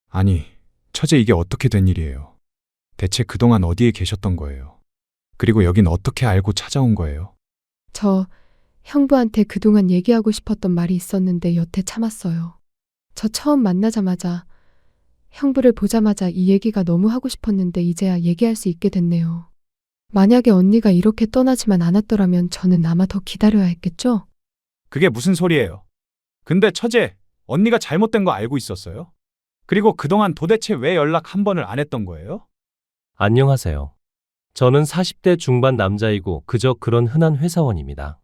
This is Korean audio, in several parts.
아니, 처제 이게 어떻게 된 일이에요? 대체 그동안 어디에 계셨던 거예요? 그리고 여긴 어떻게 알고 찾아온 거예요? 저 형부한테 그동안 얘기하고 싶었던 말이 있었는데 여태 참았어요. 저 처음 만나자마자 형부를 보자마자 이 얘기가 너무 하고 싶었는데 이제야 얘기할 수 있게 됐네요. 만약에 언니가 이렇게 떠나지만 않았더라면 저는 아마 더 기다려야 했겠죠? 그게 무슨 소리예요? 근데 처제, 언니가 잘못된 거 알고 있었어요? 그리고 그동안 도대체 왜 연락 한 번을 안 했던 거예요? 안녕하세요. 저는 40대 중반 남자이고 그저 그런 흔한 회사원입니다.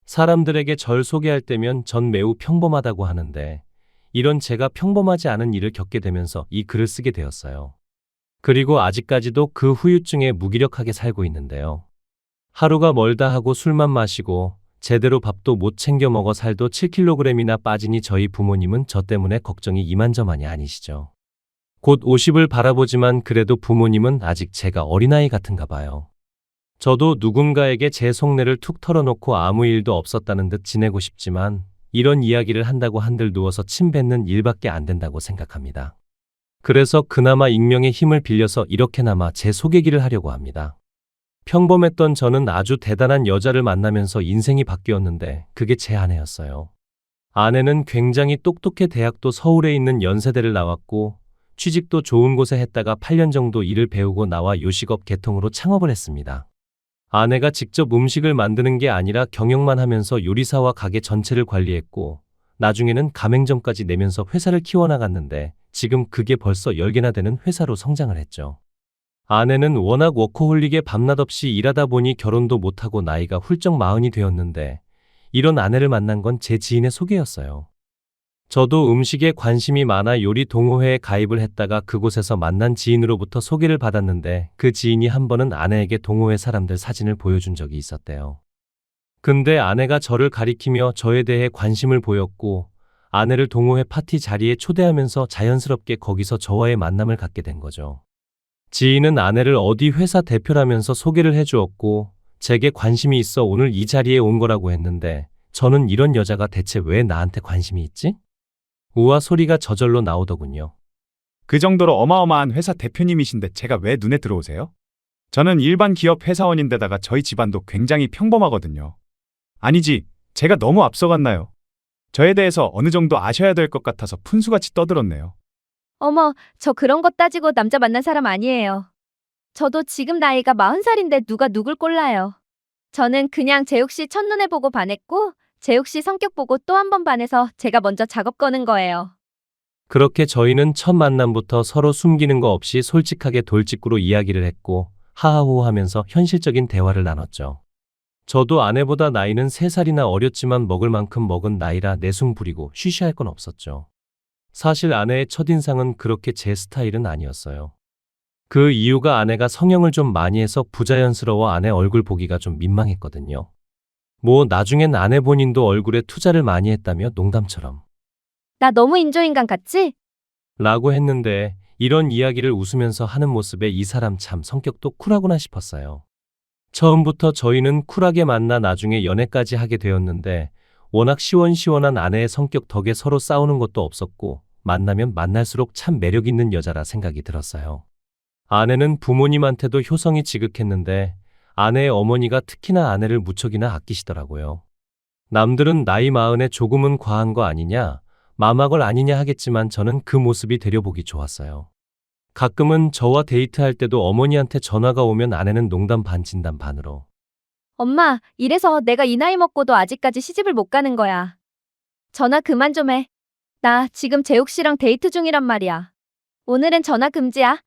사람들에게 절 소개할 때면 전 매우 평범하다고 하는데 이런 제가 평범하지 않은 일을 겪게 되면서 이 글을 쓰게 되었어요. 그리고 아직까지도 그 후유증에 무기력하게 살고 있는데요. 하루가 멀다 하고 술만 마시고 제대로 밥도 못 챙겨 먹어 살도 7kg이나 빠지니 저희 부모님은 저 때문에 걱정이 이만저만이 아니시죠. 곧 50을 바라보지만 그래도 부모님은 아직 제가 어린아이 같은가 봐요. 저도 누군가에게 제 속내를 툭 털어놓고 아무 일도 없었다는 듯 지내고 싶지만 이런 이야기를 한다고 한들 누워서 침 뱉는 일밖에 안 된다고 생각합니다. 그래서 그나마 익명의 힘을 빌려서 이렇게나마 제 소개기를 하려고 합니다. 평범했던 저는 아주 대단한 여자를 만나면서 인생이 바뀌었는데 그게 제 아내였어요. 아내는 굉장히 똑똑해 대학도 서울에 있는 연세대를 나왔고 취직도 좋은 곳에 했다가 8년 정도 일을 배우고 나와 요식업 개통으로 창업을 했습니다. 아내가 직접 음식을 만드는 게 아니라 경영만 하면서 요리사와 가게 전체를 관리했고 나중에는 가맹점까지 내면서 회사를 키워나갔는데 지금 그게 벌써 10개나 되는 회사로 성장을 했죠. 아내는 워낙 워커홀릭에 밤낮 없이 일하다 보니 결혼도 못하고 나이가 훌쩍 40이 되었는데 이런 아내를 만난 건 제 지인의 소개였어요. 저도 음식에 관심이 많아 요리 동호회에 가입을 했다가 그곳에서 만난 지인으로부터 소개를 받았는데 그 지인이 한 번은 아내에게 동호회 사람들 사진을 보여준 적이 있었대요. 근데 아내가 저를 가리키며 저에 대해 관심을 보였고 아내를 동호회 파티 자리에 초대하면서 자연스럽게 거기서 저와의 만남을 갖게 된 거죠. 지인은 아내를 어디 회사 대표라면서 소개를 해주었고 제게 관심이 있어 오늘 이 자리에 온 거라고 했는데 저는 이런 여자가 대체 왜 나한테 관심이 있지? 우와 소리가 저절로 나오더군요. 그 정도로 어마어마한 회사 대표님이신데 제가 왜 눈에 들어오세요? 저는 일반 기업 회사원인데다가 저희 집안도 굉장히 평범하거든요. 아니지, 제가 너무 앞서갔나요? 저에 대해서 어느 정도 아셔야 될 것 같아서 푼수같이 떠들었네요. 어머, 저 그런 거 따지고 남자 만난 사람 아니에요. 저도 지금 나이가 40살인데 누가 누굴 꼴라요. 저는 그냥 재욱 씨 첫눈에 보고 반했고 재욱 씨 성격 보고 또 한 번 반해서 제가 먼저 작업 거는 거예요. 그렇게 저희는 첫 만남부터 서로 숨기는 거 없이 솔직하게 돌직구로 이야기를 했고 하하호 하면서 현실적인 대화를 나눴죠. 저도 아내보다 나이는 3살이나 어렸지만 먹을 만큼 먹은 나이라 내숭 부리고 쉬쉬할 건 없었죠. 사실 아내의 첫인상은 그렇게 제 스타일은 아니었어요. 그 이유가 아내가 성형을 좀 많이 해서 부자연스러워 아내 얼굴 보기가 좀 민망했거든요. 뭐 나중엔 아내 본인도 얼굴에 투자를 많이 했다며 농담처럼 나 너무 인조인간 같지? 라고 했는데 이런 이야기를 웃으면서 하는 모습에 이 사람 참 성격도 쿨하구나 싶었어요. 처음부터 저희는 쿨하게 만나 나중에 연애까지 하게 되었는데 워낙 시원시원한 아내의 성격 덕에 서로 싸우는 것도 없었고 만나면 만날수록 참 매력 있는 여자라 생각이 들었어요. 아내는 부모님한테도 효성이 지극했는데 아내의 어머니가 특히나 아내를 무척이나 아끼시더라고요. 남들은 나이 40에 조금은 과한 거 아니냐, 마막을 아니냐 하겠지만 저는 그 모습이 되려보기 좋았어요. 가끔은 저와 데이트할 때도 어머니한테 전화가 오면 아내는 농담 반 진담 반으로 엄마, 이래서 내가 이 나이 먹고도 아직까지 시집을 못 가는 거야. 전화 그만 좀 해. 나 지금 재욱 씨랑 데이트 중이란 말이야. 오늘은 전화 금지야.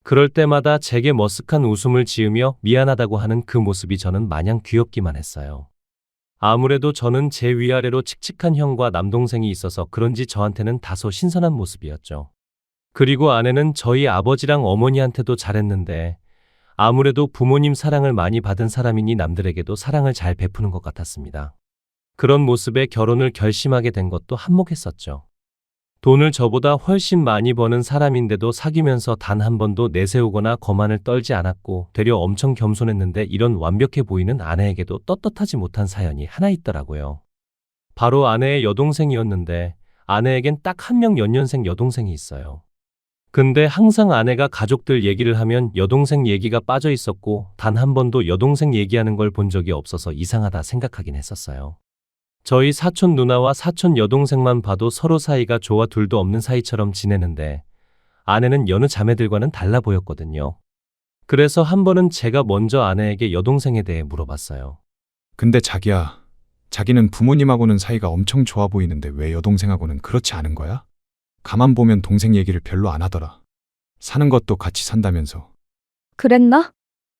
그럴 때마다 제게 머쓱한 웃음을 지으며 미안하다고 하는 그 모습이 저는 마냥 귀엽기만 했어요. 아무래도 저는 제 위아래로 칙칙한 형과 남동생이 있어서 그런지 저한테는 다소 신선한 모습이었죠. 그리고 아내는 저희 아버지랑 어머니한테도 잘했는데 아무래도 부모님 사랑을 많이 받은 사람이니 남들에게도 사랑을 잘 베푸는 것 같았습니다. 그런 모습에 결혼을 결심하게 된 것도 한몫했었죠. 돈을 저보다 훨씬 많이 버는 사람인데도 사귀면서 단 한 번도 내세우거나 거만을 떨지 않았고 되려 엄청 겸손했는데 이런 완벽해 보이는 아내에게도 떳떳하지 못한 사연이 하나 있더라고요. 바로 아내의 여동생이었는데 아내에겐 딱 한 명 연년생 여동생이 있어요. 근데 항상 아내가 가족들 얘기를 하면 여동생 얘기가 빠져 있었고 단 한 번도 여동생 얘기하는 걸 본 적이 없어서 이상하다 생각하긴 했었어요. 저희 사촌 누나와 사촌 여동생만 봐도 서로 사이가 좋아 둘도 없는 사이처럼 지내는데 아내는 여느 자매들과는 달라 보였거든요. 그래서 한 번은 제가 먼저 아내에게 여동생에 대해 물어봤어요. 근데 자기야, 자기는 부모님하고는 사이가 엄청 좋아 보이는데 왜 여동생하고는 그렇지 않은 거야? 가만 보면 동생 얘기를 별로 안 하더라. 사는 것도 같이 산다면서. 그랬나?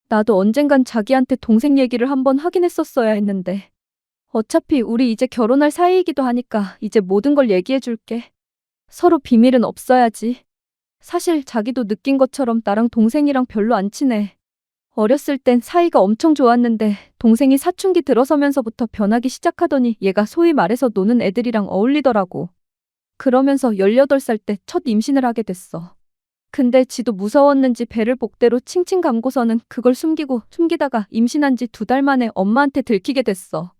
나도 언젠간 자기한테 동생 얘기를 한번 하긴 했었어야 했는데. 어차피 우리 이제 결혼할 사이이기도 하니까 이제 모든 걸 얘기해 줄게. 서로 비밀은 없어야지. 사실 자기도 느낀 것처럼 나랑 동생이랑 별로 안 친해. 어렸을 땐 사이가 엄청 좋았는데 동생이 사춘기 들어서면서부터 변하기 시작하더니 얘가 소위 말해서 노는 애들이랑 어울리더라고. 그러면서 18살 때 첫 임신을 하게 됐어. 근데 지도 무서웠는지 배를 복대로 칭칭 감고서는 그걸 숨기다가 임신한 지 2달 만에 엄마한테 들키게 됐어.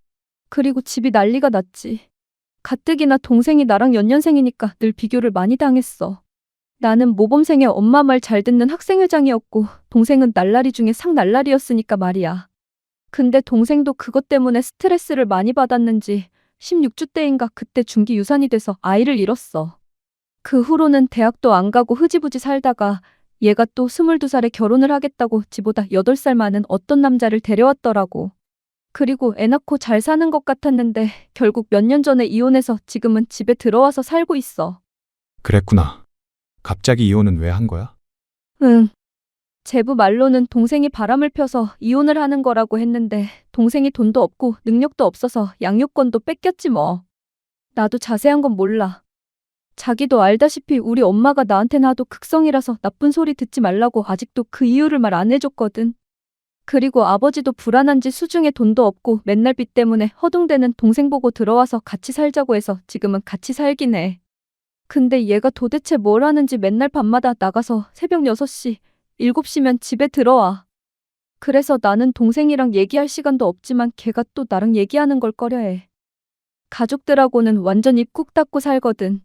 그리고 집이 난리가 났지. 가뜩이나 동생이 나랑 연년생이니까 늘 비교를 많이 당했어. 나는 모범생의 엄마 말 잘 듣는 학생회장이었고 동생은 날라리 중에 상날라리였으니까 말이야. 근데 동생도 그것 때문에 스트레스를 많이 받았는지 16주 때인가 그때 중기 유산이 돼서 아이를 잃었어. 그 후로는 대학도 안 가고 흐지부지 살다가 얘가 또 22살에 결혼을 하겠다고 지보다 8살 많은 어떤 남자를 데려왔더라고. 그리고 애 낳고 잘 사는 것 같았는데 결국 몇 년 전에 이혼해서 지금은 집에 들어와서 살고 있어. 그랬구나. 갑자기 이혼은 왜 한 거야? 응. 제부 말로는 동생이 바람을 펴서 이혼을 하는 거라고 했는데 동생이 돈도 없고 능력도 없어서 양육권도 뺏겼지 뭐. 나도 자세한 건 몰라. 자기도 알다시피 우리 엄마가 나한테는 하도 극성이라서 나쁜 소리 듣지 말라고 아직도 그 이유를 말 안 해줬거든. 그리고 아버지도 불안한지 수중에 돈도 없고 맨날 빚 때문에 허둥대는 동생 보고 들어와서 같이 살자고 해서 지금은 같이 살긴 해. 근데 얘가 도대체 뭘 하는지 맨날 밤마다 나가서 새벽 6시, 7시면 집에 들어와. 그래서 나는 동생이랑 얘기할 시간도 없지만 걔가 또 나랑 얘기하는 걸 꺼려해. 가족들하고는 완전 입 꾹 닫고 살거든.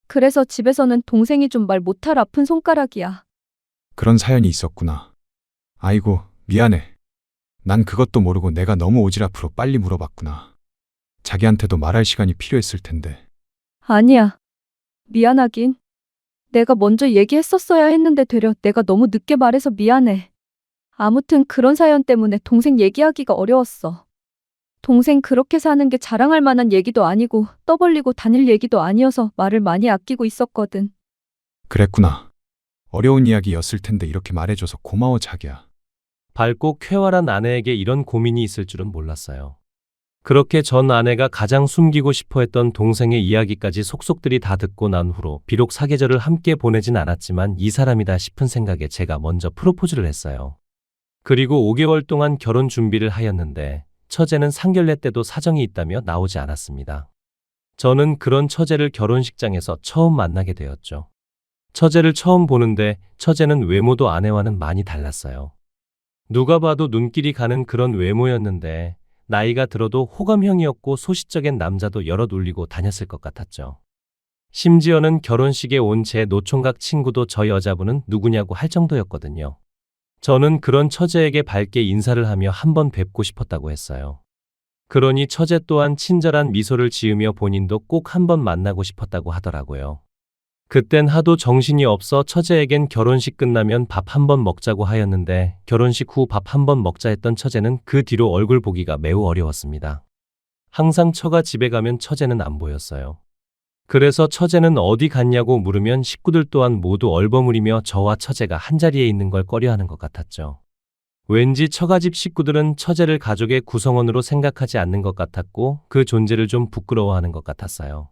그래서 집에서는 동생이 좀 말 못할 아픈 손가락이야. 그런 사연이 있었구나. 아이고, 미안해. 난 그것도 모르고 내가 너무 오지랖으로 빨리 물어봤구나. 자기한테도 말할 시간이 필요했을 텐데. 아니야. 미안하긴. 내가 먼저 얘기했었어야 했는데 되려 내가 너무 늦게 말해서 미안해. 아무튼 그런 사연 때문에 동생 얘기하기가 어려웠어. 동생 그렇게 사는 게 자랑할 만한 얘기도 아니고 떠벌리고 다닐 얘기도 아니어서 말을 많이 아끼고 있었거든. 그랬구나. 어려운 이야기였을 텐데 이렇게 말해줘서 고마워, 자기야. 밝고 쾌활한 아내에게 이런 고민이 있을 줄은 몰랐어요. 그렇게 전 아내가 가장 숨기고 싶어 했던 동생의 이야기까지 속속들이 다 듣고 난 후로 비록 사계절을 함께 보내진 않았지만 이 사람이다 싶은 생각에 제가 먼저 프로포즈를 했어요. 그리고 5개월 동안 결혼 준비를 하였는데 처제는 상견례 때도 사정이 있다며 나오지 않았습니다. 저는 그런 처제를 결혼식장에서 처음 만나게 되었죠. 처제를 처음 보는데 처제는 외모도 아내와는 많이 달랐어요. 누가 봐도 눈길이 가는 그런 외모였는데 나이가 들어도 호감형이었고 소시적인 남자도 여럿 울리고 다녔을 것 같았죠. 심지어는 결혼식에 온 제 노총각 친구도 저 여자분은 누구냐고 할 정도였거든요. 저는 그런 처제에게 밝게 인사를 하며 한번 뵙고 싶었다고 했어요. 그러니 처제 또한 친절한 미소를 지으며 본인도 꼭 한번 만나고 싶었다고 하더라고요. 그땐 하도 정신이 없어 처제에겐 결혼식 끝나면 밥 한번 먹자고 하였는데 결혼식 후 밥 한번 먹자 했던 처제는 그 뒤로 얼굴 보기가 매우 어려웠습니다. 항상 처가 집에 가면 처제는 안 보였어요. 그래서 처제는 어디 갔냐고 물으면 식구들 또한 모두 얼버무리며 저와 처제가 한자리에 있는 걸 꺼려하는 것 같았죠. 왠지 처가집 식구들은 처제를 가족의 구성원으로 생각하지 않는 것 같았고 그 존재를 좀 부끄러워하는 것 같았어요.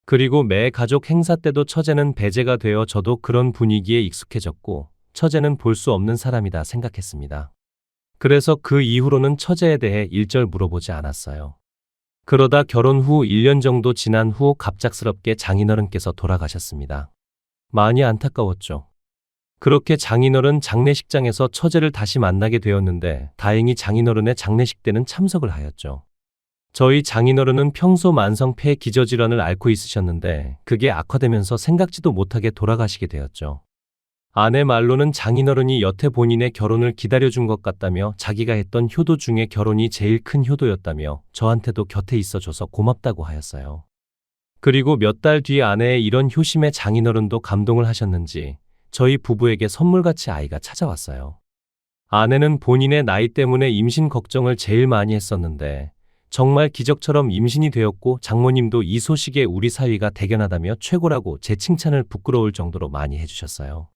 그리고 매 가족 행사 때도 처제는 배제가 되어 저도 그런 분위기에 익숙해졌고 처제는 볼 수 없는 사람이다 생각했습니다. 그래서 그 이후로는 처제에 대해 일절 물어보지 않았어요. 그러다 결혼 후 1년 정도 지난 후 갑작스럽게 장인어른께서 돌아가셨습니다. 많이 안타까웠죠. 그렇게 장인어른 장례식장에서 처제를 다시 만나게 되었는데 다행히 장인어른의 장례식 때는 참석을 하였죠. 저희 장인어른은 평소 만성 폐 기저질환을 앓고 있으셨는데 그게 악화되면서 생각지도 못하게 돌아가시게 되었죠. 아내 말로는 장인어른이 여태 본인의 결혼을 기다려준 것 같다며 자기가 했던 효도 중에 결혼이 제일 큰 효도였다며 저한테도 곁에 있어줘서 고맙다고 하였어요. 그리고 몇 달 뒤 아내의 이런 효심에 장인어른도 감동을 하셨는지 저희 부부에게 선물같이 아이가 찾아왔어요. 아내는 본인의 나이 때문에 임신 걱정을 제일 많이 했었는데 정말 기적처럼 임신이 되었고 장모님도 이 소식에 우리 사위가 대견하다며 최고라고 제 칭찬을 부끄러울 정도로 많이 해주셨어요.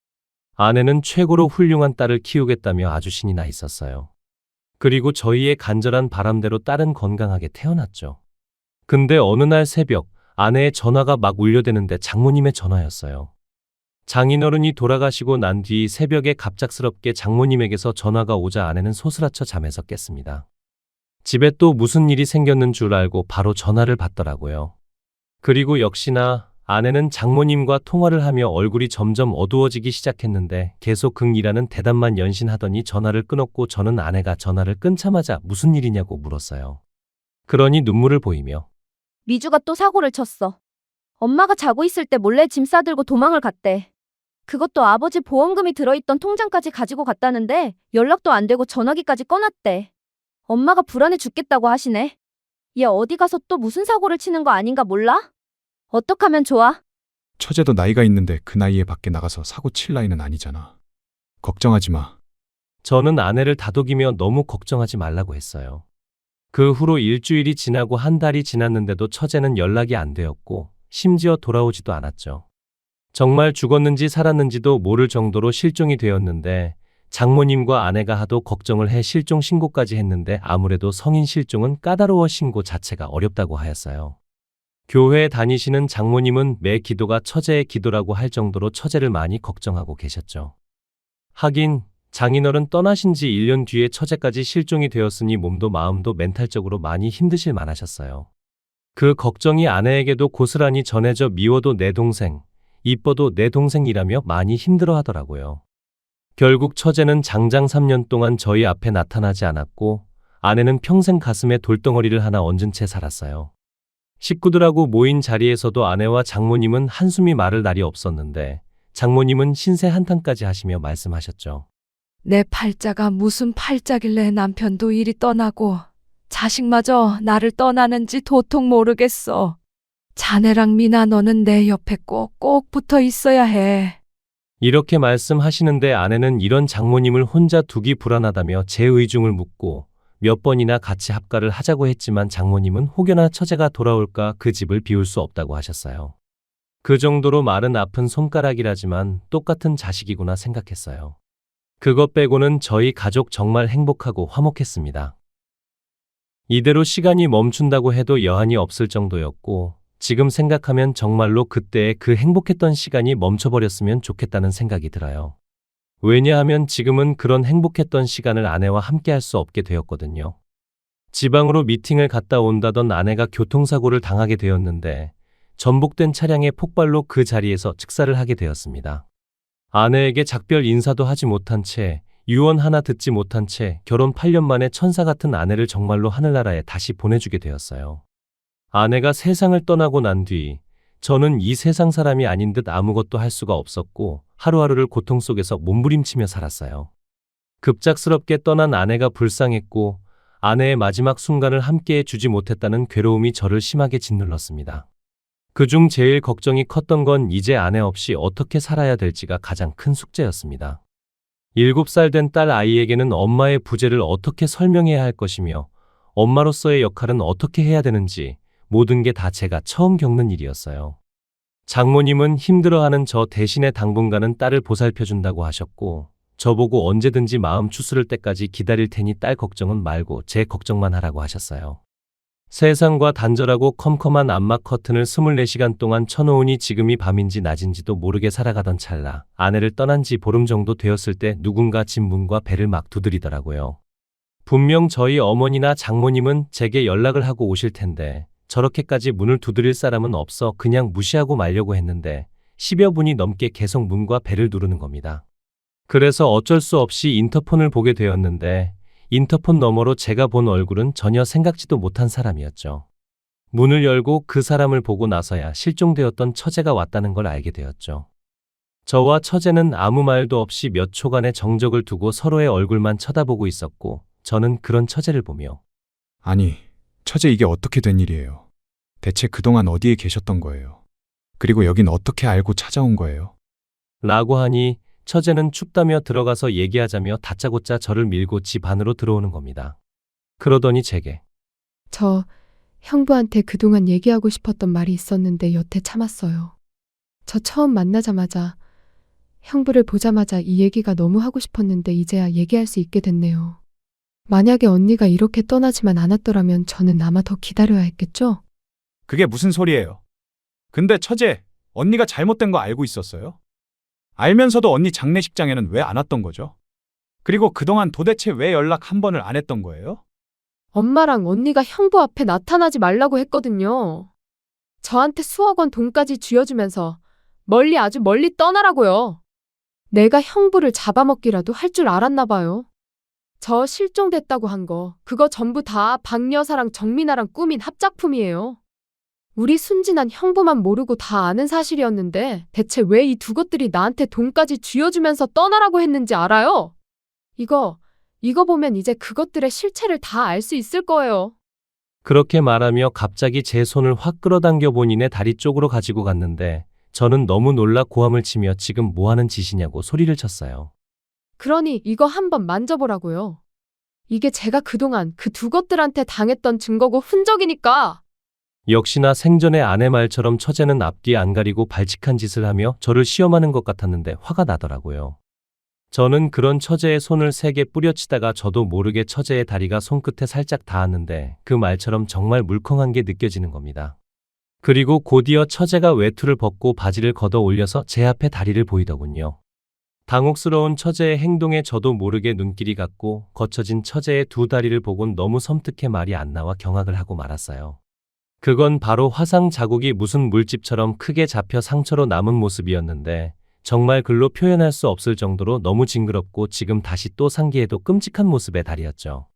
아내는 최고로 훌륭한 딸을 키우겠다며 아주 신이 나 있었어요. 그리고 저희의 간절한 바람대로 딸은 건강하게 태어났죠. 근데 어느 날 새벽 아내의 전화가 막 울려대는데 장모님의 전화였어요. 장인어른이 돌아가시고 난 뒤 새벽에 갑작스럽게 장모님에게서 전화가 오자 아내는 소스라쳐 잠에서 깼습니다. 집에 또 무슨 일이 생겼는 줄 알고 바로 전화를 받더라고요. 그리고 역시나 아내는 장모님과 통화를 하며 얼굴이 점점 어두워지기 시작했는데 계속 긍이라는 대답만 연신하더니 전화를 끊었고 저는 아내가 전화를 끊자마자 무슨 일이냐고 물었어요. 그러니 눈물을 보이며 미주가 또 사고를 쳤어. 엄마가 자고 있을 때 몰래 짐 싸들고 도망을 갔대. 그것도 아버지 보험금이 들어있던 통장까지 가지고 갔다는데 연락도 안 되고 전화기까지 꺼놨대. 엄마가 불안해 죽겠다고 하시네. 얘 어디 가서 또 무슨 사고를 치는 거 아닌가 몰라? 어떡하면 좋아? 처제도 나이가 있는데 그 나이에 밖에 나가서 사고 칠 나이는 아니잖아. 걱정하지 마. 저는 아내를 다독이며 너무 걱정하지 말라고 했어요. 그 후로 일주일이 지나고 한 달이 지났는데도 처제는 연락이 안 되었고 심지어 돌아오지도 않았죠. 정말 죽었는지 살았는지도 모를 정도로 실종이 되었는데 장모님과 아내가 하도 걱정을 해 실종 신고까지 했는데 아무래도 성인 실종은 까다로워 신고 자체가 어렵다고 하였어요. 교회에 다니시는 장모님은 매 기도가 처제의 기도라고 할 정도로 처제를 많이 걱정하고 계셨죠. 하긴 장인어른 떠나신 지 1년 뒤에 처제까지 실종이 되었으니 몸도 마음도 멘탈적으로 많이 힘드실 만하셨어요. 그 걱정이 아내에게도 고스란히 전해져 미워도 내 동생, 이뻐도 내 동생이라며 많이 힘들어 하더라고요. 결국 처제는 장장 3년 동안 저희 앞에 나타나지 않았고 아내는 평생 가슴에 돌덩어리를 하나 얹은 채 살았어요. 식구들하고 모인 자리에서도 아내와 장모님은 한숨이 마를 날이 없었는데 장모님은 신세 한탄까지 하시며 말씀하셨죠. 내 팔자가 무슨 팔자길래 남편도 이리 떠나고 자식마저 나를 떠나는지 도통 모르겠어. 자네랑 미나 너는 내 옆에 꼭 붙어 있어야 해. 이렇게 말씀하시는데 아내는 이런 장모님을 혼자 두기 불안하다며 제 의중을 묻고 몇 번이나 같이 합가를 하자고 했지만 장모님은 혹여나 처제가 돌아올까 그 집을 비울 수 없다고 하셨어요. 그 정도로 말은 아픈 손가락이라지만 똑같은 자식이구나 생각했어요. 그것 빼고는 저희 가족 정말 행복하고 화목했습니다. 이대로 시간이 멈춘다고 해도 여한이 없을 정도였고 지금 생각하면 정말로 그때의 그 행복했던 시간이 멈춰버렸으면 좋겠다는 생각이 들어요. 왜냐하면 지금은 그런 행복했던 시간을 아내와 함께 할 수 없게 되었거든요. 지방으로 미팅을 갔다 온다던 아내가 교통사고를 당하게 되었는데 전복된 차량의 폭발로 그 자리에서 즉사를 하게 되었습니다. 아내에게 작별 인사도 하지 못한 채 유언 하나 듣지 못한 채 결혼 8년 만에 천사 같은 아내를 정말로 하늘나라에 다시 보내주게 되었어요. 아내가 세상을 떠나고 난 뒤 저는 이 세상 사람이 아닌 듯 아무것도 할 수가 없었고 하루하루를 고통 속에서 몸부림치며 살았어요. 급작스럽게 떠난 아내가 불쌍했고 아내의 마지막 순간을 함께해 주지 못했다는 괴로움이 저를 심하게 짓눌렀습니다. 그중 제일 걱정이 컸던 건 이제 아내 없이 어떻게 살아야 될지가 가장 큰 숙제였습니다. 7살 된 딸 아이에게는 엄마의 부재를 어떻게 설명해야 할 것이며 엄마로서의 역할은 어떻게 해야 되는지 모든 게 다 제가 처음 겪는 일이었어요. 장모님은 힘들어하는 저 대신에 당분간은 딸을 보살펴준다고 하셨고 저보고 언제든지 마음 추스를 때까지 기다릴 테니 딸 걱정은 말고 제 걱정만 하라고 하셨어요. 세상과 단절하고 컴컴한 암막 커튼을 24시간 동안 쳐놓으니 지금이 밤인지 낮인지도 모르게 살아가던 찰나 아내를 떠난 지 보름 정도 되었을 때 누군가 집 문과 배를 막 두드리더라고요. 분명 저희 어머니나 장모님은 제게 연락을 하고 오실 텐데 저렇게까지 문을 두드릴 사람은 없어 그냥 무시하고 말려고 했는데 10여 분이 넘게 계속 문과 배를 누르는 겁니다. 그래서 어쩔 수 없이 인터폰을 보게 되었는데 인터폰 너머로 제가 본 얼굴은 전혀 생각지도 못한 사람이었죠. 문을 열고 그 사람을 보고 나서야 실종되었던 처제가 왔다는 걸 알게 되었죠. 저와 처제는 아무 말도 없이 몇 초간의 정적을 두고 서로의 얼굴만 쳐다보고 있었고, 저는 그런 처제를 보며 아니, 처제 이게 어떻게 된 일이에요? 대체 그동안 어디에 계셨던 거예요? 그리고 여긴 어떻게 알고 찾아온 거예요? 라고 하니 처제는 춥다며 들어가서 얘기하자며 다짜고짜 저를 밀고 집 안으로 들어오는 겁니다. 그러더니 제게 저 형부한테 그동안 얘기하고 싶었던 말이 있었는데 여태 참았어요. 저 처음 만나자마자 형부를 보자마자 이 얘기가 너무 하고 싶었는데 이제야 얘기할 수 있게 됐네요. 만약에 언니가 이렇게 떠나지만 않았더라면 저는 아마 더 기다려야 했겠죠? 그게 무슨 소리예요? 근데 처제, 언니가 잘못된 거 알고 있었어요? 알면서도 언니 장례식장에는 왜 안 왔던 거죠? 그리고 그동안 도대체 왜 연락 한 번을 안 했던 거예요? 엄마랑 언니가 형부 앞에 나타나지 말라고 했거든요. 저한테 수억 원 돈까지 쥐어주면서 아주 멀리 떠나라고요. 내가 형부를 잡아먹기라도 할 줄 알았나 봐요. 저 실종됐다고 한 거, 그거 전부 다 박여사랑 정민아랑 꾸민 합작품이에요. 우리 순진한 형부만 모르고 다 아는 사실이었는데 대체 왜 이 두 것들이 나한테 돈까지 쥐어주면서 떠나라고 했는지 알아요? 이거 보면 이제 그것들의 실체를 다 알 수 있을 거예요. 그렇게 말하며 갑자기 제 손을 확 끌어당겨 본인의 다리 쪽으로 가지고 갔는데 저는 너무 놀라 고함을 치며 지금 뭐 하는 짓이냐고 소리를 쳤어요. 그러니 이거 한번 만져보라고요. 이게 제가 그동안 그 두 것들한테 당했던 증거고 흔적이니까. 역시나 생전의 아내 말처럼 처제는 앞뒤 안 가리고 발칙한 짓을 하며 저를 시험하는 것 같았는데 화가 나더라고요. 저는 그런 처제의 손을 세게 뿌려치다가 저도 모르게 처제의 다리가 손끝에 살짝 닿았는데 그 말처럼 정말 물컹한 게 느껴지는 겁니다. 그리고 곧이어 처제가 외투를 벗고 바지를 걷어 올려서 제 앞에 다리를 보이더군요. 당혹스러운 처제의 행동에 저도 모르게 눈길이 갔고 거쳐진 처제의 두 다리를 보곤 너무 섬뜩해 말이 안 나와 경악을 하고 말았어요. 그건 바로 화상 자국이 무슨 물집처럼 크게 잡혀 상처로 남은 모습이었는데 정말 글로 표현할 수 없을 정도로 너무 징그럽고 지금 다시 또 상기해도 끔찍한 모습의 다리였죠.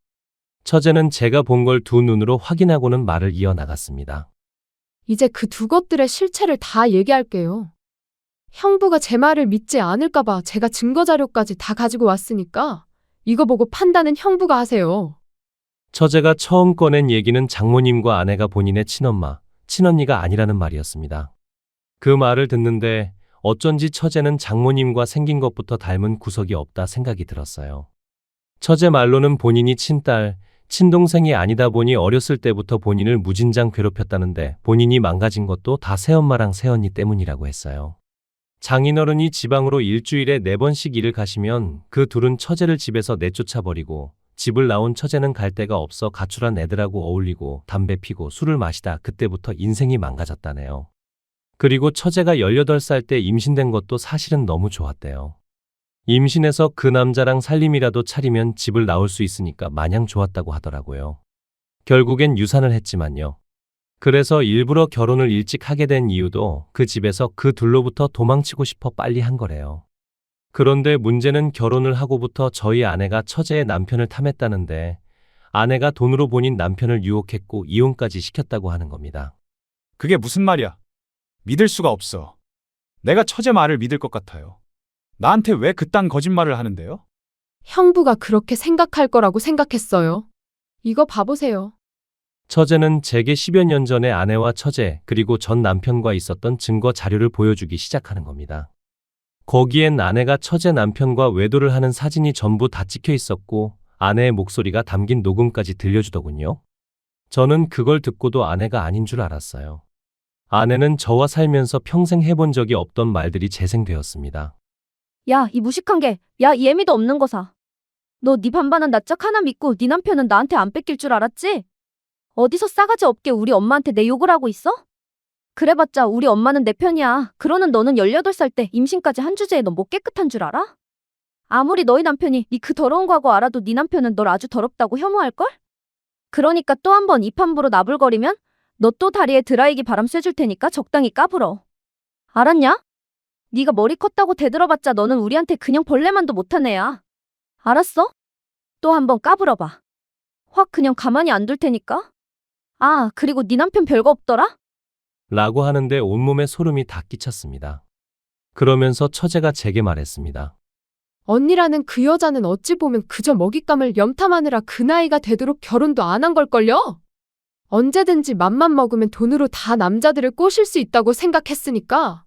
처제는 제가 본 걸 두 눈으로 확인하고는 말을 이어나갔습니다. 이제 그 두 것들의 실체를 다 얘기할게요. 형부가 제 말을 믿지 않을까봐 제가 증거 자료까지 다 가지고 왔으니까 이거 보고 판단은 형부가 하세요. 처제가 처음 꺼낸 얘기는 장모님과 아내가 본인의 친엄마, 친언니가 아니라는 말이었습니다. 그 말을 듣는데 어쩐지 처제는 장모님과 생긴 것부터 닮은 구석이 없다 생각이 들었어요. 처제 말로는 본인이 친딸, 친동생이 아니다 보니 어렸을 때부터 본인을 무진장 괴롭혔다는데 본인이 망가진 것도 다 새엄마랑 새언니 때문이라고 했어요. 장인어른이 지방으로 일주일에 4번씩 일을 가시면 그 둘은 처제를 집에서 내쫓아버리고 집을 나온 처제는 갈 데가 없어 가출한 애들하고 어울리고 담배 피고 술을 마시다 그때부터 인생이 망가졌다네요. 그리고 처제가 18살 때 임신된 것도 사실은 너무 좋았대요. 임신해서 그 남자랑 살림이라도 차리면 집을 나올 수 있으니까 마냥 좋았다고 하더라고요. 결국엔 유산을 했지만요. 그래서 일부러 결혼을 일찍 하게 된 이유도 그 집에서 그 둘로부터 도망치고 싶어 빨리 한 거래요. 그런데 문제는 결혼을 하고부터 저희 아내가 처제의 남편을 탐했다는데 아내가 돈으로 본인 남편을 유혹했고 이혼까지 시켰다고 하는 겁니다. 그게 무슨 말이야? 믿을 수가 없어. 내가 처제 말을 믿을 것 같아요. 나한테 왜 그딴 거짓말을 하는데요? 형부가 그렇게 생각할 거라고 생각했어요. 이거 봐보세요. 처제는 제게 10여 년 전에 아내와 처제 그리고 전 남편과 있었던 증거 자료를 보여주기 시작하는 겁니다. 거기엔 아내가 처제 남편과 외도를 하는 사진이 전부 다 찍혀 있었고 아내의 목소리가 담긴 녹음까지 들려주더군요. 저는 그걸 듣고도 아내가 아닌 줄 알았어요. 아내는 저와 살면서 평생 해본 적이 없던 말들이 재생되었습니다. 야, 이 무식한 게. 야, 이 애미도 없는 거사. 너 네 반반한 낯짝 하나 믿고 네 남편은 나한테 안 뺏길 줄 알았지? 어디서 싸가지 없게 우리 엄마한테 내 욕을 하고 있어? 그래봤자 우리 엄마는 내 편이야. 그러는 너는 18살 때 임신까지 한 주제에 너 뭐 깨끗한 줄 알아? 아무리 너희 남편이 네 그 더러운 과거 알아도 네 남편은 널 아주 더럽다고 혐오할걸? 그러니까 또 한 번 입 함부로 나불거리면 너 또 다리에 드라이기 바람 쐬줄 테니까 적당히 까불어. 알았냐? 네가 머리 컸다고 대들어봤자 너는 우리한테 그냥 벌레만도 못한 애야. 알았어? 또 한 번 까불어봐. 확 그냥 가만히 안 둘 테니까. 아, 그리고 네 남편 별거 없더라? 라고 하는데 온몸에 소름이 다 끼쳤습니다. 그러면서 처제가 제게 말했습니다. 언니라는 그 여자는 어찌 보면 그저 먹잇감을 염탐하느라 그 나이가 되도록 결혼도 안 한 걸걸요? 언제든지 맘만 먹으면 돈으로 다 남자들을 꼬실 수 있다고 생각했으니까.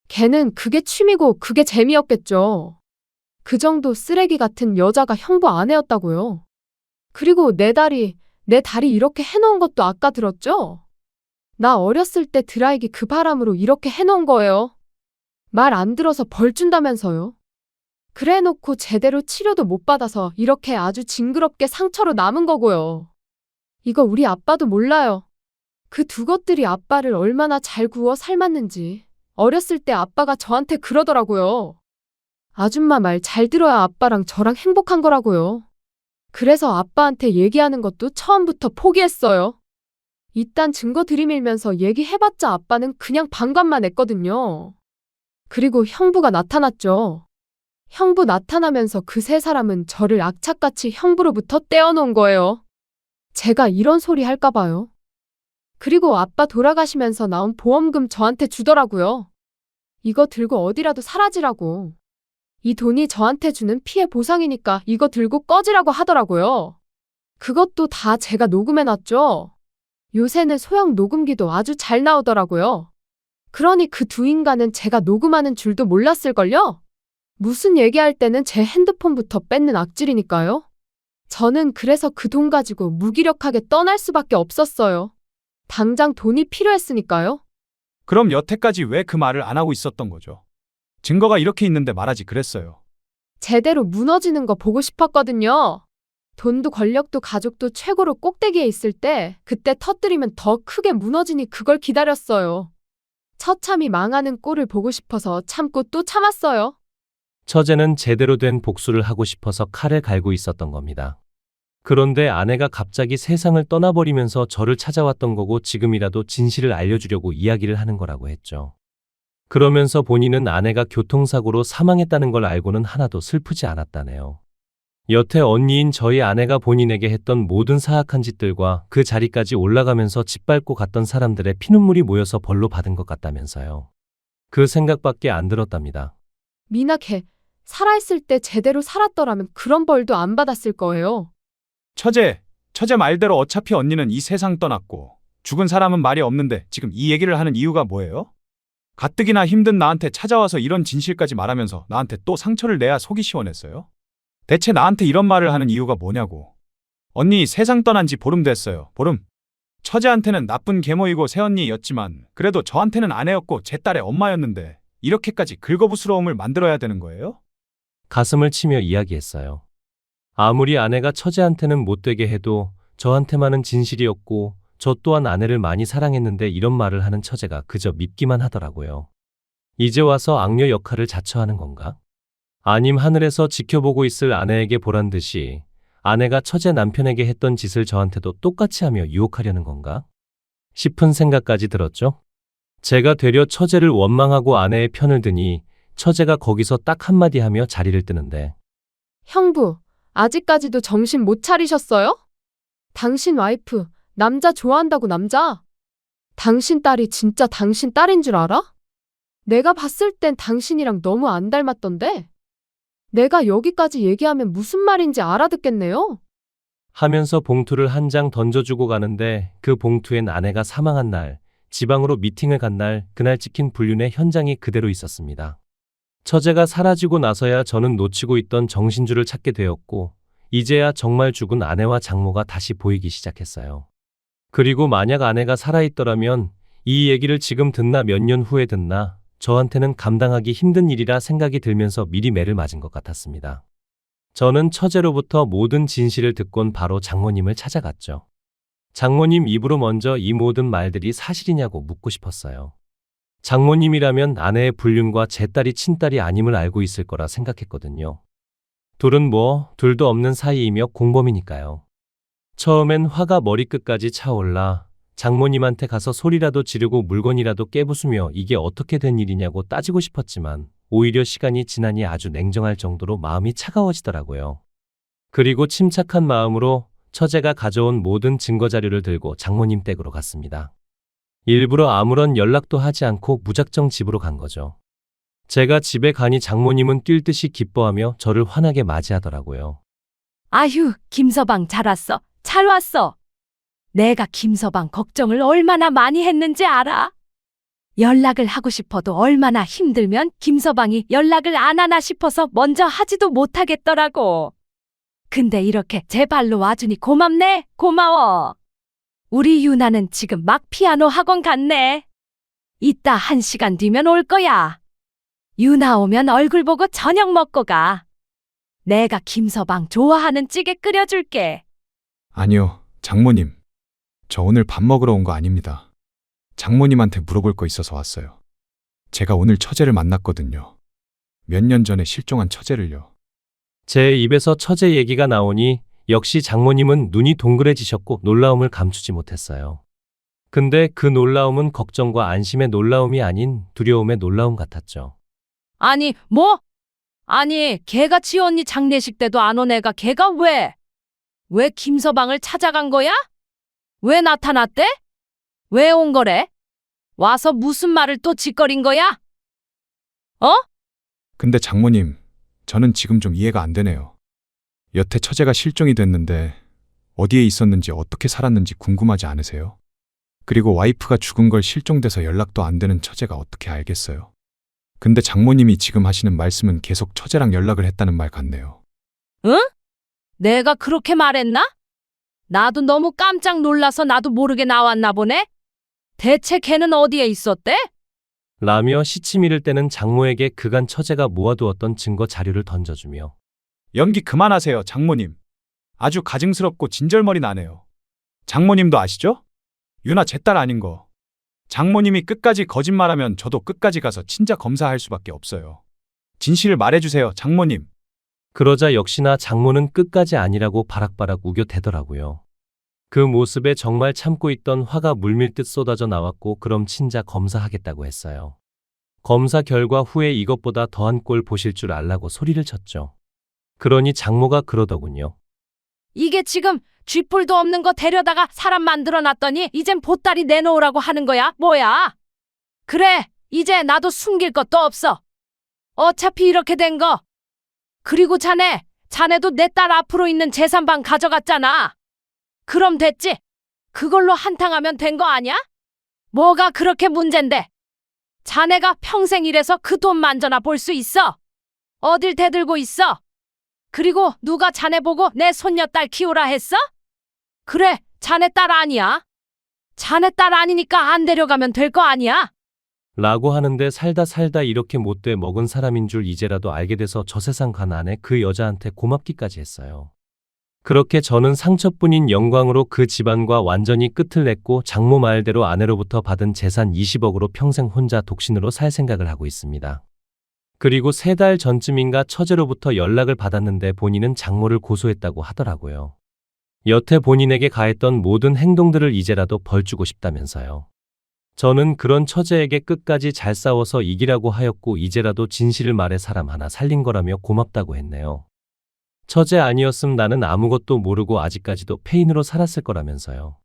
걔는 그게 취미고 그게 재미였겠죠. 그 정도 쓰레기 같은 여자가 형부 아내였다고요. 그리고 내 다리 이렇게 해놓은 것도 아까 들었죠? 나 어렸을 때 드라이기 그 바람으로 이렇게 해놓은 거예요. 말 안 들어서 벌 준다면서요. 그래 놓고 제대로 치료도 못 받아서 이렇게 아주 징그럽게 상처로 남은 거고요. 이거 우리 아빠도 몰라요. 그 두 것들이 아빠를 얼마나 잘 구워 삶았는지 어렸을 때 아빠가 저한테 그러더라고요. 아줌마 말 잘 들어야 아빠랑 저랑 행복한 거라고요. 그래서 아빠한테 얘기하는 것도 처음부터 포기했어요. 이딴 증거 들이밀면서 얘기해봤자 아빠는 그냥 반감만 했거든요. 그리고 형부가 나타났죠. 형부 나타나면서 그 세 사람은 저를 악착같이 형부로부터 떼어놓은 거예요. 제가 이런 소리 할까 봐요. 그리고 아빠 돌아가시면서 나온 보험금 저한테 주더라고요. 이거 들고 어디라도 사라지라고. 이 돈이 저한테 주는 피해 보상이니까 이거 들고 꺼지라고 하더라고요. 그것도 다 제가 녹음해놨죠. 요새는 소형 녹음기도 아주 잘 나오더라고요. 그러니 그 두 인간은 제가 녹음하는 줄도 몰랐을걸요? 무슨 얘기할 때는 제 핸드폰부터 뺏는 악질이니까요. 저는 그래서 그 돈 가지고 무기력하게 떠날 수밖에 없었어요. 당장 돈이 필요했으니까요. 그럼 여태까지 왜 그 말을 안 하고 있었던 거죠? 증거가 이렇게 있는데 말하지 그랬어요. 제대로 무너지는 거 보고 싶었거든요. 돈도 권력도 가족도 최고로 꼭대기에 있을 때 그때 터뜨리면 더 크게 무너지니 그걸 기다렸어요. 처참히 망하는 꼴을 보고 싶어서 참고 또 참았어요. 처제는 제대로 된 복수를 하고 싶어서 칼을 갈고 있었던 겁니다. 그런데 아내가 갑자기 세상을 떠나버리면서 저를 찾아왔던 거고 지금이라도 진실을 알려주려고 이야기를 하는 거라고 했죠. 그러면서 본인은 아내가 교통사고로 사망했다는 걸 알고는 하나도 슬프지 않았다네요. 여태 언니인 저희 아내가 본인에게 했던 모든 사악한 짓들과 그 자리까지 올라가면서 짓밟고 갔던 사람들의 피눈물이 모여서 벌로 받은 것 같다면서요. 그 생각밖에 안 들었답니다. 미나 걔 살아있을 때 제대로 살았더라면 그런 벌도 안 받았을 거예요. 처제 말대로 어차피 언니는 이 세상 떠났고 죽은 사람은 말이 없는데 지금 이 얘기를 하는 이유가 뭐예요? 가뜩이나 힘든 나한테 찾아와서 이런 진실까지 말하면서 나한테 또 상처를 내야 속이 시원했어요? 대체 나한테 이런 말을 하는 이유가 뭐냐고. 언니 세상 떠난 지 보름 됐어요. 보름. 처제한테는 나쁜 계모이고 새언니였지만 그래도 저한테는 아내였고 제 딸의 엄마였는데 이렇게까지 긁어부스러움을 만들어야 되는 거예요? 가슴을 치며 이야기했어요. 아무리 아내가 처제한테는 못되게 해도 저한테만은 진실이었고 저 또한 아내를 많이 사랑했는데 이런 말을 하는 처제가 그저 밉기만 하더라고요. 이제 와서 악녀 역할을 자처하는 건가? 아님 하늘에서 지켜보고 있을 아내에게 보란 듯이 아내가 처제 남편에게 했던 짓을 저한테도 똑같이 하며 유혹하려는 건가? 싶은 생각까지 들었죠. 제가 되려 처제를 원망하고 아내의 편을 드니 처제가 거기서 딱 한마디 하며 자리를 뜨는데 형부, 아직까지도 정신 못 차리셨어요? 당신 와이프, 남자 좋아한다고 남자? 당신 딸이 진짜 당신 딸인 줄 알아? 내가 봤을 땐 당신이랑 너무 안 닮았던데? 내가 여기까지 얘기하면 무슨 말인지 알아듣겠네요? 하면서 봉투를 한 장 던져주고 가는데 그 봉투엔 아내가 사망한 날, 지방으로 미팅을 간 날, 그날 찍힌 불륜의 현장이 그대로 있었습니다. 처제가 사라지고 나서야 저는 놓치고 있던 정신줄을 찾게 되었고 이제야 정말 죽은 아내와 장모가 다시 보이기 시작했어요. 그리고 만약 아내가 살아있더라면 이 얘기를 지금 듣나 몇 년 후에 듣나 저한테는 감당하기 힘든 일이라 생각이 들면서 미리 매를 맞은 것 같았습니다. 저는 처제로부터 모든 진실을 듣곤 바로 장모님을 찾아갔죠. 장모님 입으로 먼저 이 모든 말들이 사실이냐고 묻고 싶었어요. 장모님이라면 아내의 불륜과 제 딸이 친딸이 아님을 알고 있을 거라 생각했거든요. 둘도 없는 사이이며 공범이니까요. 처음엔 화가 머리끝까지 차올라 장모님한테 가서 소리라도 지르고 물건이라도 깨부수며 이게 어떻게 된 일이냐고 따지고 싶었지만 오히려 시간이 지나니 아주 냉정할 정도로 마음이 차가워지더라고요. 그리고 침착한 마음으로 처제가 가져온 모든 증거자료를 들고 장모님 댁으로 갔습니다. 일부러 아무런 연락도 하지 않고 무작정 집으로 간 거죠. 제가 집에 가니 장모님은 뛸 듯이 기뻐하며 저를 환하게 맞이하더라고요. 아휴, 김서방 잘 왔어. 잘 왔어. 내가 김서방 걱정을 얼마나 많이 했는지 알아? 연락을 하고 싶어도 얼마나 힘들면 김서방이 연락을 안 하나 싶어서 먼저 하지도 못하겠더라고. 근데 이렇게 제 발로 와주니 고맙네. 고마워. 우리 유나는 지금 막 피아노 학원 갔네. 이따 1시간 뒤면 올 거야. 유나 오면 얼굴 보고 저녁 먹고 가. 내가 김서방 좋아하는 찌개 끓여줄게. 아니요, 장모님. 저 오늘 밥 먹으러 온 거 아닙니다. 장모님한테 물어볼 거 있어서 왔어요. 제가 오늘 처제를 만났거든요. 몇 년 전에 실종한 처제를요. 제 입에서 처제 얘기가 나오니 역시 장모님은 눈이 동그래지셨고 놀라움을 감추지 못했어요. 근데 그 놀라움은 걱정과 안심의 놀라움이 아닌 두려움의 놀라움 같았죠. 아니, 뭐? 아니, 걔가 지 언니 장례식 때도 안 온 애가 걔가 왜 김서방을 찾아간 거야? 왜 나타났대? 왜 온 거래? 와서 무슨 말을 또 짓거린 거야? 근데 장모님, 저는 지금 좀 이해가 안 되네요. 여태 처제가 실종이 됐는데 어디에 있었는지 어떻게 살았는지 궁금하지 않으세요? 그리고 와이프가 죽은 걸 실종돼서 연락도 안 되는 처제가 어떻게 알겠어요? 근데 장모님이 지금 하시는 말씀은 계속 처제랑 연락을 했다는 말 같네요. 응? 내가 그렇게 말했나? 나도 너무 깜짝 놀라서 나도 모르게 나왔나 보네? 대체 걔는 어디에 있었대? 라며 시치미를 떼는 장모에게 그간 처제가 모아두었던 증거 자료를 던져주며 연기 그만하세요, 장모님. 아주 가증스럽고 진절머리 나네요. 장모님도 아시죠? 유나 제 딸 아닌 거. 장모님이 끝까지 거짓말하면 저도 끝까지 가서 친자 검사할 수밖에 없어요. 진실을 말해주세요, 장모님. 그러자 역시나 장모는 끝까지 아니라고 바락바락 우겨대더라고요. 그 모습에 정말 참고 있던 화가 물밀듯 쏟아져 나왔고 그럼 친자 검사하겠다고 했어요. 검사 결과 후에 이것보다 더한 꼴 보실 줄 알라고 소리를 쳤죠. 그러니 장모가 그러더군요. 이게 지금 쥐뿔도 없는 거 데려다가 사람 만들어 놨더니 이젠 보따리 내놓으라고 하는 거야? 뭐야? 그래, 이제 나도 숨길 것도 없어. 어차피 이렇게 된 거. 그리고 자네도 내 딸 앞으로 있는 재산반 가져갔잖아. 그럼 됐지? 그걸로 한탕하면 된 거 아니야? 뭐가 그렇게 문젠데? 자네가 평생 일해서 그 돈 만져나 볼 수 있어? 어딜 대들고 있어? 그리고 누가 자네 보고 내 손녀딸 키우라 했어? 그래, 자네 딸 아니야. 자네 딸 아니니까 안 데려가면 될 거 아니야? 라고 하는데 살다 이렇게 못돼 먹은 사람인 줄 이제라도 알게 돼서 저 세상 간 안에 그 여자한테 고맙기까지 했어요. 그렇게 저는 상처뿐인 영광으로 그 집안과 완전히 끝을 냈고 장모 말대로 아내로부터 받은 재산 20억으로 평생 혼자 독신으로 살 생각을 하고 있습니다. 그리고 3달 전쯤인가 처제로부터 연락을 받았는데 본인은 장모를 고소했다고 하더라고요. 여태 본인에게 가했던 모든 행동들을 이제라도 벌주고 싶다면서요. 저는 그런 처제에게 끝까지 잘 싸워서 이기라고 하였고 이제라도 진실을 말해 사람 하나 살린 거라며 고맙다고 했네요. 처제 아니었음 나는 아무것도 모르고 아직까지도 폐인으로 살았을 거라면서요.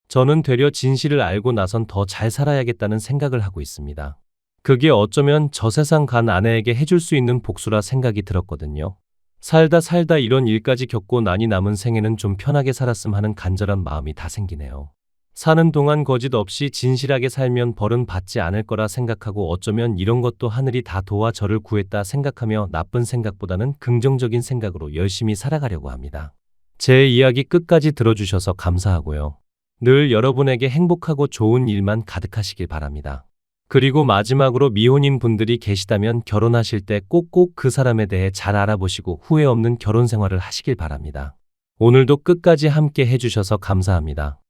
저는 되려 진실을 알고 나선 더 잘 살아야겠다는 생각을 하고 있습니다. 그게 어쩌면 저 세상 간 아내에게 해줄 수 있는 복수라 생각이 들었거든요. 살다 이런 일까지 겪고 나니 남은 생에는 좀 편하게 살았음 하는 간절한 마음이 다 생기네요. 사는 동안 거짓 없이 진실하게 살면 벌은 받지 않을 거라 생각하고 어쩌면 이런 것도 하늘이 다 도와 저를 구했다 생각하며 나쁜 생각보다는 긍정적인 생각으로 열심히 살아가려고 합니다. 제 이야기 끝까지 들어주셔서 감사하고요. 늘 여러분에게 행복하고 좋은 일만 가득하시길 바랍니다. 그리고 마지막으로 미혼인 분들이 계시다면 결혼하실 때 꼭꼭 그 사람에 대해 잘 알아보시고 후회 없는 결혼 생활을 하시길 바랍니다. 오늘도 끝까지 함께 해주셔서 감사합니다.